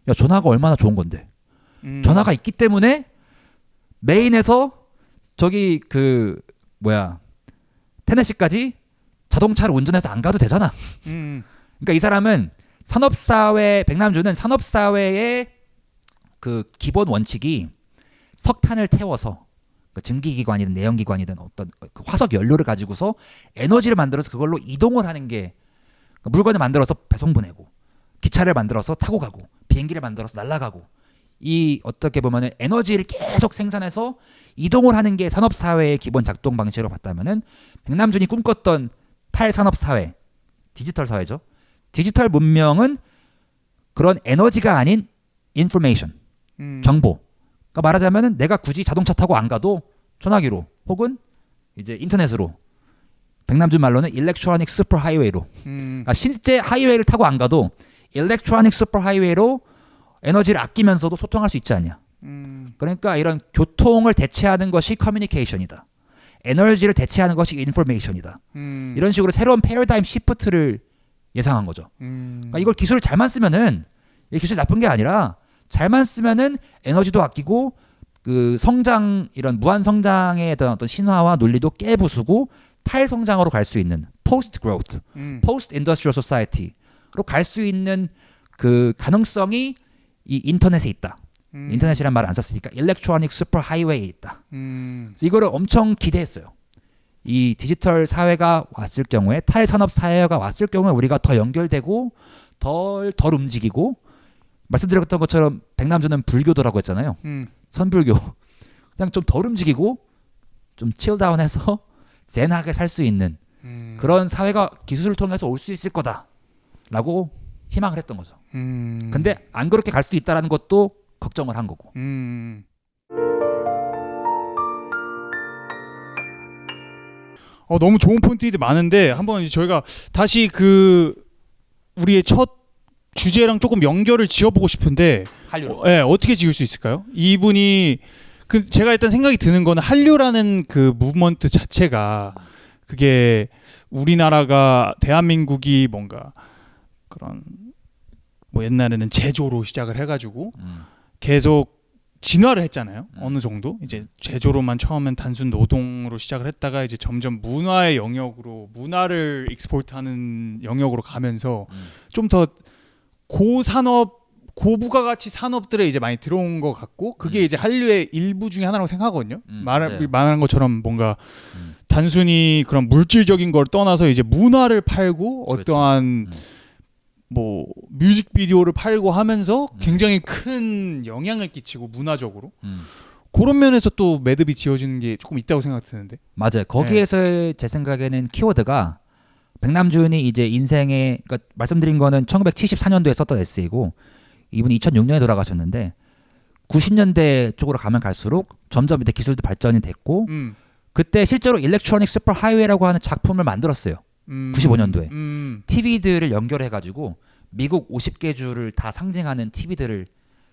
야 전화가 얼마나 좋은 건데. 전화가 있기 때문에 메인에서 저기 그 뭐야 테네시까지 자동차를 운전해서 안 가도 되잖아. 그러니까 이 사람은 산업사회 백남준은 산업사회의 그 기본 원칙이 석탄을 태워서 그 증기기관이든 내연기관이든 어떤 그 화석 연료를 가지고서 에너지를 만들어서 그걸로 이동을 하는 게 그러니까 물건을 만들어서 배송 보내고 기차를 만들어서 타고 가고 비행기를 만들어서 날아가고 이 어떻게 보면은 에너지를 계속 생산해서 이동을 하는 게 산업사회의 기본 작동 방식으로 봤다면은 백남준이 꿈꿨던 탈산업사회 디지털 사회죠. 디지털 문명은 그런 에너지가 아닌 인포메이션 정보. 그러니까 말하자면은 내가 굳이 자동차 타고 안 가도 전화기로 혹은 이제 인터넷으로 백남준 말로는 일렉트로닉 슈퍼 하이웨이로 그러니까 실제 하이웨이를 타고 안 가도 일렉트로닉 슈퍼 하이웨이로 에너지를 아끼면서도 소통할 수 있지 않냐. 그러니까 이런 교통을 대체하는 것이 커뮤니케이션이다. 에너지를 대체하는 것이 인포메이션이다. 이런 식으로 새로운 패러다임 시프트를 예상한 거죠. 그러니까 이걸 기술을 잘만 쓰면은 이 기술이 나쁜 게 아니라 잘만 쓰면은 에너지도 아끼고 그 성장 이런 무한 성장의 어떤 신화와 논리도 깨부수고 탈성장으로 갈 수 있는 post growth, post industrial society로 갈 수 있는 그 가능성이 이 인터넷에 있다. 인터넷이란 말을 안 썼으니까 일렉트로닉 슈퍼 하이웨이에 있다. 그래서 이거를 엄청 기대했어요. 이 디지털 사회가 왔을 경우에 탈산업 사회가 왔을 경우에 우리가 더 연결되고 덜 움직이고 말씀드렸던 것처럼 백남준은 불교도라고 했잖아요. 선불교. 그냥 좀 덜 움직이고 좀 칠다운해서 젠하게 살 수 있는 그런 사회가 기술을 통해서 올 수 있을 거다라고 희망을 했던 거죠. 근데 안 그렇게 갈 수도 있다라는 것도 걱정을 한 거고. 너무 좋은 포인트들이 많은데 한번 이제 저희가 다시 그 우리의 첫 주제랑 조금 연결을 지어보고 싶은데 한류로. 어떻게 지을 수 있을까요? 이분이 그 제가 일단 생각이 드는 거는 한류라는 그 무브먼트 자체가 그게 우리나라가 대한민국이 뭔가 그런 뭐 옛날에는 제조로 시작을 해가지고 계속 진화를 했잖아요. 어느 정도 이제 제조로만 처음엔 단순 노동으로 시작을 했다가 이제 점점 문화의 영역으로 문화를 익스포트하는 영역으로 가면서 좀 더 고산업 고부가가치 산업들에 이제 많이 들어온 것 같고 그게 이제 한류의 일부 중에 하나라고 생각하거든요. 말한 것처럼 뭔가 단순히 그런 물질적인 걸 떠나서 이제 문화를 팔고 그렇죠. 어떠한 뭐 뮤직비디오를 팔고 하면서 굉장히 큰 영향을 끼치고 문화적으로 그런 면에서 또 매듭이 지어지는 게 조금 있다고 생각드는데 맞아요. 거기에서 제 생각에는 키워드가 백남준이 이제 인생에 그러니까 말씀드린 거는 1974년도에 썼던 에세이고 이분이 2006년에 돌아가셨는데 90년대 쪽으로 가면 갈수록 점점 이제 기술도 발전이 됐고 그때 실제로 일렉트로닉 슈퍼 하이웨이라고 하는 작품을 만들었어요. 95년도에. TV들을 연결해가지고 미국 50개 주를 다 상징하는 TV들을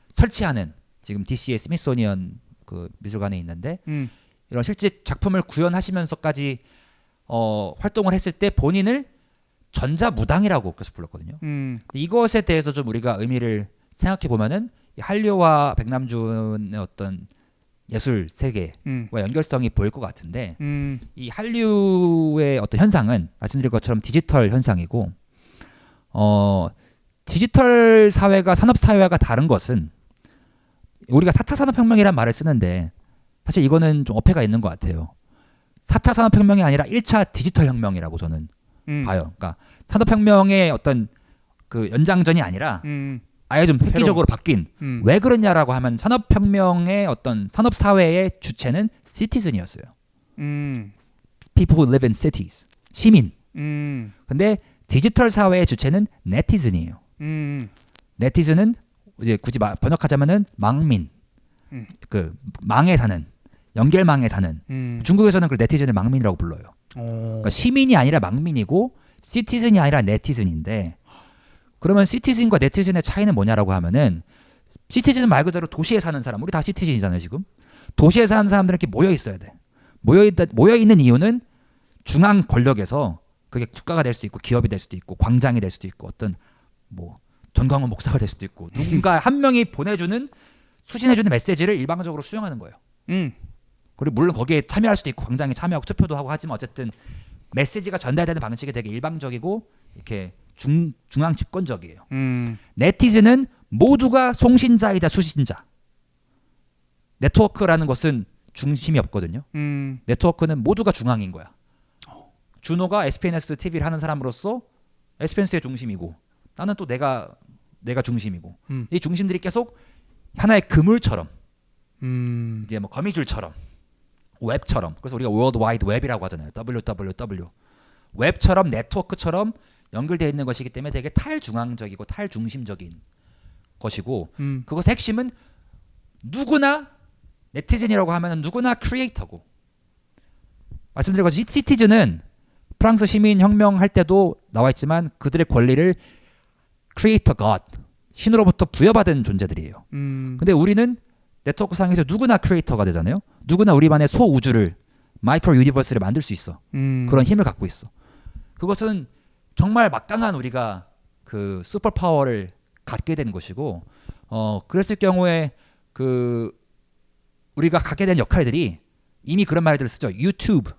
설치하는 지금 DC의 스미소니언 그 미술관에 있는데 이런 실제 작품을 구현하시면서까지 활동을 했을 때 본인을 전자무당이라고 그래서 불렀거든요. 이것에 대해서 좀 우리가 의미를 생각해 보면은 한류와 백남준의 어떤 예술 세계와 연결성이 보일 것 같은데 이 한류의 어떤 현상은 말씀드린 것처럼 디지털 현상이고 디지털 사회가 산업 사회가 다른 것은 우리가 4차 산업혁명이란 말을 쓰는데 사실 이거는 좀 어폐가 있는 것 같아요. 4차 산업혁명이 아니라 1차 디지털 혁명이라고 저는 봐요. 그러니까 산업혁명의 어떤 그 연장전이 아니라 아예 좀 획기적으로 바뀐. 왜 그러냐라고 하면 산업혁명의 어떤 산업사회의 주체는 시티즌이었어요. People who live in cities. 시민. 근데 디지털 사회의 주체는 네티즌이에요. 네티즌은 이제 굳이 번역하자면은 망민. 그 망에 사는, 연결망에 사는. 중국에서는 그 네티즌을 망민이라고 불러요. 그러니까 시민이 아니라 망민이고 시티즌이 아니라 네티즌인데 그러면 시티즌과 네티즌의 차이는 뭐냐라고 하면은 시티즌은 말 그대로 도시에 사는 사람, 우리 다 시티즌이잖아요 지금. 도시에 사는 사람들은 이렇게 모여 있어야 돼. 모여 있는 이유는 중앙 권력에서 그게 국가가 될 수도 있고 기업이 될 수도 있고 광장이 될 수도 있고 어떤 뭐 전광훈 목사가 될 수도 있고 누군가 한 명이 보내주는 수신해주는 메시지를 일방적으로 수용하는 거예요. 그리고 물론 거기에 참여할 수도 있고 광장에 참여하고 투표도 하고 하지만 어쨌든 메시지가 전달되는 방식이 되게 일방적이고 이렇게 중앙 집권적이에요. 네티즌은 모두가 송신자이다 수신자. 네트워크라는 것은 중심이 없거든요. 네트워크는 모두가 중앙인 거야. 준호가 SBS TV를 하는 사람으로서 SNS의 중심이고 나는 또 내가 중심이고 이 중심들이 계속 하나의 그물처럼 이제 뭐 거미줄처럼 웹처럼 그래서 우리가 월드 와이드 웹이라고 하잖아요. WWW 웹처럼 네트워크처럼 연결되어 있는 것이기 때문에 되게 탈중앙적이고 탈중심적인 것이고 그것의 핵심은 누구나 네티즌이라고 하면 누구나 크리에이터고 말씀드린 것처럼 시티즌은 프랑스 시민혁명 할 때도 나와 있지만 그들의 권리를 크리에이터 갓 신으로부터 부여받은 존재들이에요. 근데 우리는 네트워크 상에서 누구나 크리에이터가 되잖아요. 누구나 우리만의 소우주를 마이크로 유니버스를 만들 수 있어. 그런 힘을 갖고 있어. 그것은 정말 막강한 우리가 그 슈퍼 파워를 갖게 되는 것이고 그랬을 경우에 그 우리가 갖게 된 역할들이 이미 그런 말들을 쓰죠. 유튜브,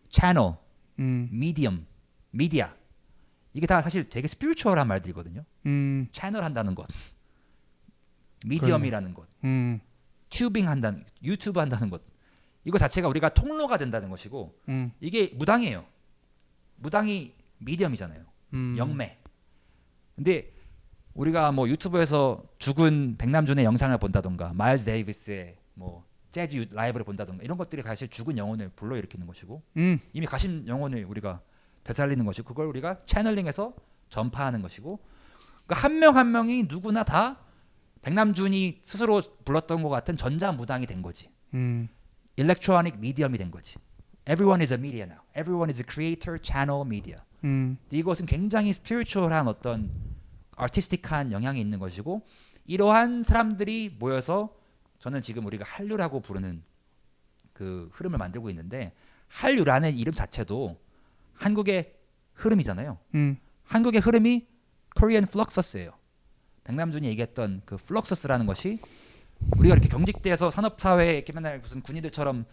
채널, 미디엄, 미디어 이게 다 사실 되게 스피리추얼한 말들이거든요. 채널 한다는 것, 미디엄이라는 것, 튜빙 한다는, 유튜브 한다는 것 이거 자체가 우리가 통로가 된다는 것이고 이게 무당이에요. 무당이 미디엄이잖아요. 영매. 근데 우리가 뭐 유튜브에서 죽은 백남준의 영상을 본다던가 마일스 데이비스의 뭐 재즈 라이브를 본다던가 이런 것들이 사실 죽은 영혼을 불러일으키는 것이고 이미 가신 영혼을 우리가 되살리는 것이고 그걸 우리가 채널링해서 전파하는 것이고 그러니까 한 명 한 명이 누구나 다 백남준이 스스로 불렀던 것 같은 전자무당이 된 거지. 일렉트로닉 미디엄이 된 거지. Everyone is a media now. Everyone is a creator, channel, media. 이것은 굉장히 스피리추얼한 어떤 아티스틱한 영향이 있는 것이고 이러한 사람들이 모여서 저는 지금 우리가 한류라고 부르는 그 흐름을 만들고 있는데 한류라는 이름 자체도 한국의 흐름이잖아요. 한국의 흐름이 Korean Fluxus예요. 백남준이 얘기했던 그 플럭서스라는 것이 우리가 이렇게 경직돼서 산업사회에 이렇게 맨날 무슨 군인들처럼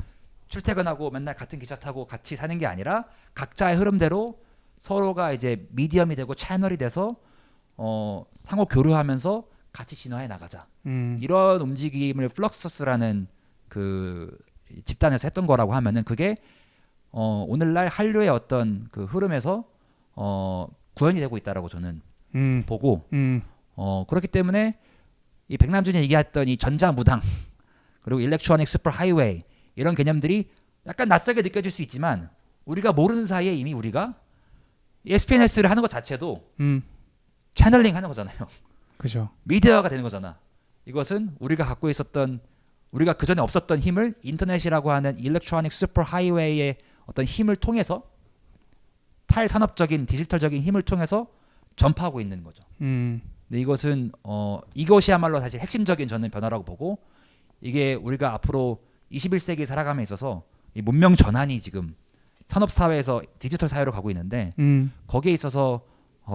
출퇴근하고 맨날 같은 기차 타고 같이 사는 게 아니라 각자의 흐름대로 서로가 이제 미디엄이 되고 채널이 돼서 상호 교류하면서 같이 진화해 나가자. 이런 움직임을 플럭서스라는 그 집단에서 했던 거라고 하면은 그게 오늘날 한류의 어떤 그 흐름에서 구현이 되고 있다라고 저는 보고 그렇기 때문에 이 백남준이 얘기했던 이 전자무당 그리고 일렉트로닉 슈퍼 하이웨이 이런 개념들이 약간 낯설게 느껴질 수 있지만 우리가 모르는 사이에 이미 우리가 SNS를 하는 것 자체도 채널링 하는 거잖아요. 그죠. 미디어가 되는 거잖아. 이것은 우리가 갖고 있었던 우리가 그 전에 없었던 힘을 인터넷이라고 하는 일렉트로닉 슈퍼 하이웨이의 어떤 힘을 통해서 탈산업적인 디지털적인 힘을 통해서 전파하고 있는 거죠. 근데 이것은 이것이야말로 사실 핵심적인 저는 변화라고 보고 이게 우리가 앞으로 21세기 살아감에 있어서 이 문명 전환이 지금 산업 사회에서 디지털 사회로 가고 있는데 거기에 있어서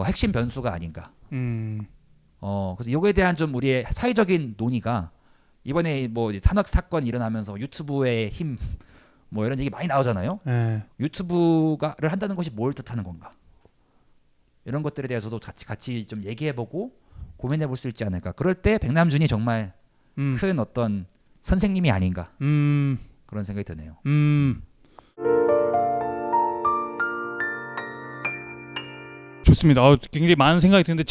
핵심 변수가 아닌가. 그래서 이거에 대한 좀 우리의 사회적인 논의가 이번에 뭐 산업 사건이 일어나면서 유튜브의 힘 뭐 이런 얘기 많이 나오잖아요. 유튜브를 한다는 것이 뭘 뜻하는 건가? 이런 것들에 대해서도 같이 좀 얘기해보고 고민해볼 수 있지 않을까. 그럴 때 백남준이 정말 큰 어떤 선생님이 아닌가 그런 생각이 드네요. 좋습니다. 굉장히 많은 생각이 드는데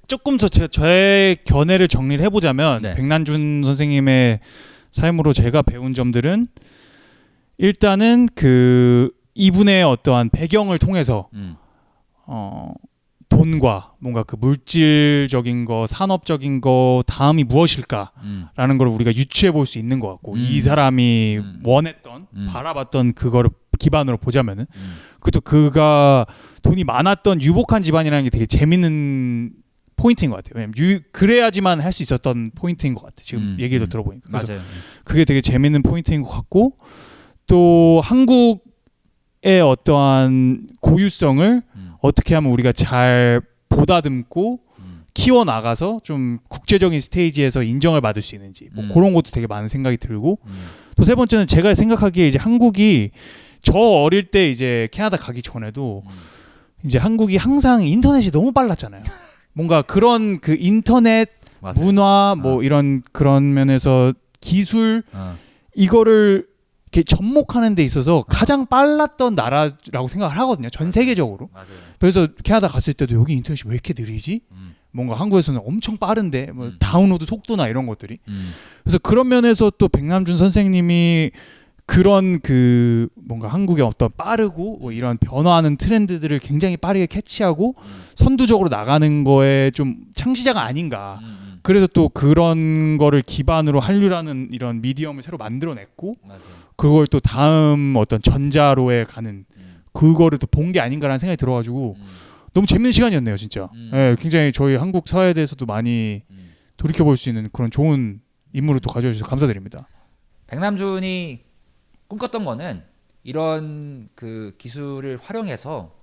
조금 더 저의 견해를 정리를 해보자면 네. 백남준 선생님의 삶으로 제가 배운 점들은 일단은 그 이분의 어떠한 배경을 통해서 돈과 뭔가 그 물질적인 거, 산업적인 거 다음이 무엇일까라는 걸 우리가 유추해 볼 수 있는 것 같고 이 사람이 원했던 바라봤던 그거를 기반으로 보자면은 그것도 그가 돈이 많았던 유복한 집안이라는 게 되게 재밌는 포인트인 것 같아요. 왜냐면 그래야지만 할 수 있었던 포인트인 것 같아요. 지금 얘기도 들어보니까. 그래서 맞아요. 그게 되게 재밌는 포인트인 것 같고 또 한국의 어떠한 고유성을 어떻게 하면 우리가 잘 보다듬고 키워나가서 좀 국제적인 스테이지에서 인정을 받을 수 있는지 뭐 그런 것도 되게 많은 생각이 들고 또 세 번째는 제가 생각하기에 이제 한국이 저 어릴 때 이제 캐나다 가기 전에도 이제 한국이 항상 인터넷이 너무 빨랐잖아요. 뭔가 그런 그 인터넷 맞아요. 문화 뭐 이런 그런 면에서 기술 이거를 이렇게 접목하는 데 있어서 가장 빨랐던 나라라고 생각을 하거든요. 전 세계적으로. 맞아요. 그래서 캐나다 갔을 때도 여기 인터넷이 왜 이렇게 느리지? 뭔가 한국에서는 엄청 빠른데 뭐 다운로드 속도나 이런 것들이. 그래서 그런 면에서 또 백남준 선생님이 그런 그 뭔가 한국의 어떤 빠르고 뭐 이런 변화하는 트렌드들을 굉장히 빠르게 캐치하고 선두적으로 나가는 거에 좀 창시자가 아닌가. 그래서 또 그런 거를 기반으로 한류라는 이런 미디엄을 새로 만들어냈고 맞아요. 그걸 또 다음 어떤 전자로에 가는 그거를 또 본 게 아닌가라는 생각이 들어가지고 너무 재밌는 시간이었네요, 진짜. 예, 굉장히 저희 한국 사회에 대해서도 많이 돌이켜볼 수 있는 그런 좋은 인물을 또 가져주셔서 감사드립니다. 백남준이 꿈꿨던 거는 이런 그 기술을 활용해서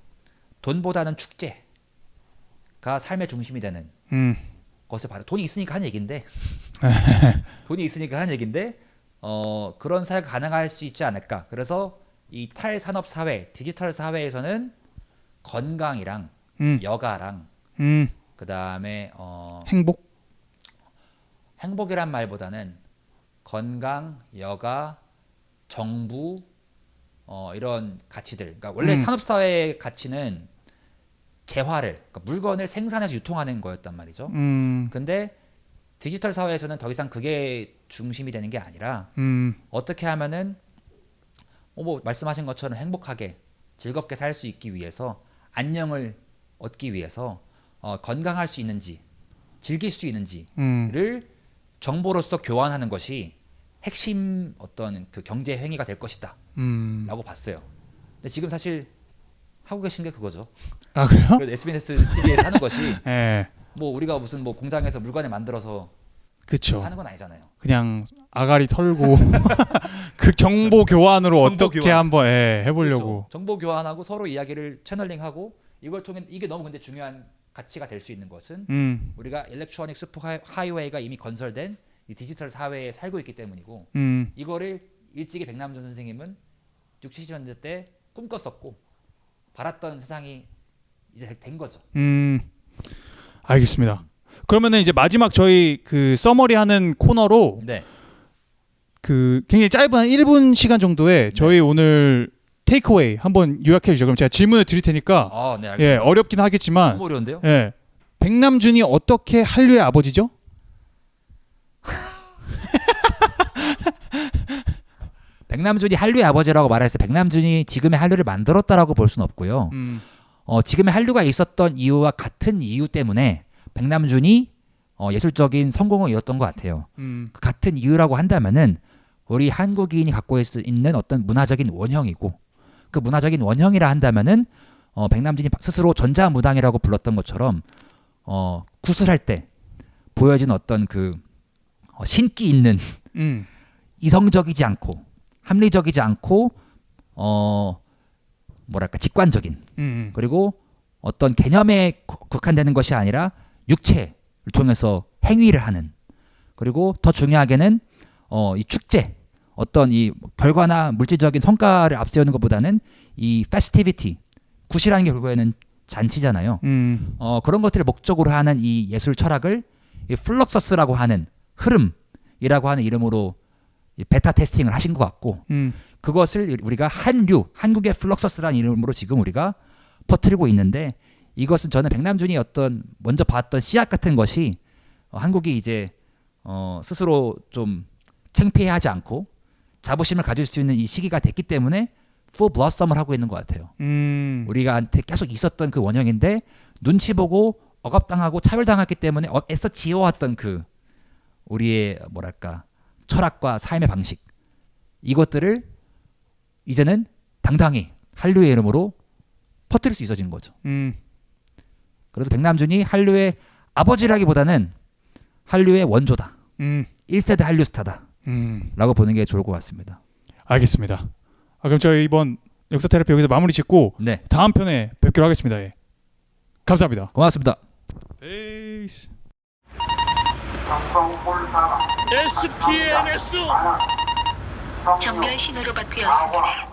돈보다는 축제가 삶의 중심이 되는 것을 바로 돈이 있으니까 하는 얘긴데 돈이 있으니까 하는 얘긴데 그런 사회가 가능할 수 있지 않을까. 그래서 이 탈산업 사회, 디지털 사회에서는 건강이랑 여가랑 그다음에 행복이란 말보다는 건강, 여가, 정부 이런 가치들. 그러니까 원래 산업 사회의 가치는 재화를 그러니까 물건을 생산해서 유통하는 거였단 말이죠. 근데 디지털 사회에서는 더 이상 그게 중심이 되는 게 아니라 어떻게 하면은 뭐 말씀하신 것처럼 행복하게 즐겁게 살 수 있기 위해서 안녕을 얻기 위해서 건강할 수 있는지 즐길 수 있는지를 정보로서 교환하는 것이 핵심 어떤 그 경제 행위가 될 것이다 라고 봤어요. 근데 지금 사실 하고 계신 게 그거죠. 아 그래요? SBS TV에서 하는 것이 네. 뭐 우리가 무슨 뭐 공장에서 물건을 만들어서 그쵸. 하는 건 아니잖아요. 그냥 아가리 털고 그 정보 교환으로 정보 어떻게 교환. 한번 해보려고. 그렇죠. 정보 교환하고 서로 이야기를 채널링하고 이걸 통해 이게 너무 근데 중요한 가치가 될 수 있는 것은 우리가 일렉트로닉 슈퍼 하이웨이가 이미 건설된 이 디지털 사회에 살고 있기 때문이고 이거를 일찍이 백남준 선생님은 60, 70년대 때 꿈꿨었고 바랐던 세상이 이제 된 거죠. 알겠습니다. 그러면은 이제 마지막 저희 그 서머리 하는 코너로 네. 그 굉장히 짧은 한 1분 시간 정도에 저희 오늘 테이크어웨이 한번 요약해 주죠. 그럼 제가 질문을 드릴 테니까 네, 알겠습니다. 예, 어렵긴 하겠지만 너무 어려운데요? 예. 백남준이 어떻게 한류의 아버지죠? 백남준이 한류의 아버지라고 말했을 때 백남준이 지금의 한류를 만들었다라고 볼 수는 없고요. 지금의 한류가 있었던 이유와 같은 이유 때문에 백남준이 예술적인 성공을 이뤘던 것 같아요. 그 같은 이유라고 한다면은 우리 한국인이 갖고 있는 어떤 문화적인 원형이고 그 문화적인 원형이라 한다면은 백남준이 스스로 전자무당이라고 불렀던 것처럼 구슬할 때 보여진 어떤 그 신기 있는 이성적이지 않고 합리적이지 않고 뭐랄까 직관적인 그리고 어떤 개념에 국한되는 것이 아니라 육체를 통해서 행위를 하는 그리고 더 중요하게는 이 축제 어떤 이 결과나 물질적인 성과를 앞세우는 것보다는 이 페스티비티 굿이라는 게 결국에는 잔치잖아요. 그런 것들을 목적으로 하는 이 예술 철학을 이 플럭서스라고 하는 흐름이라고 하는 이름으로 이 베타 테스팅을 하신 것 같고 그것을 우리가 한국의 플럭서스라는 이름으로 지금 우리가 퍼뜨리고 있는데 이것은 저는 백남준이 어떤 먼저 봤던 씨앗 같은 것이 한국이 이제 스스로 좀 창피해하지 않고 자부심을 가질 수 있는 이 시기가 됐기 때문에 full blossom을 하고 있는 것 같아요. 우리가한테 계속 있었던 그 원형인데 눈치 보고 억압당하고 차별당했기 때문에 애써 지어왔던 그 우리의 뭐랄까 철학과 삶의 방식 이것들을 이제는 당당히 한류의 이름으로 퍼뜨릴 수 있어지는 거죠. 그래서 백남준이 한류의 아버지라기보다는 한류의 원조다. 1세대 한류 스타다. 라고 보는 게 좋을 것 같습니다. 알겠습니다. 그럼 저희 이번 역사 테라피 여기서 마무리 짓고 네. 다음 편에 뵙기로 하겠습니다. 예. 감사합니다. 고맙습니다. 에이스. SPNS 정면 신호로 바뀌었습니다.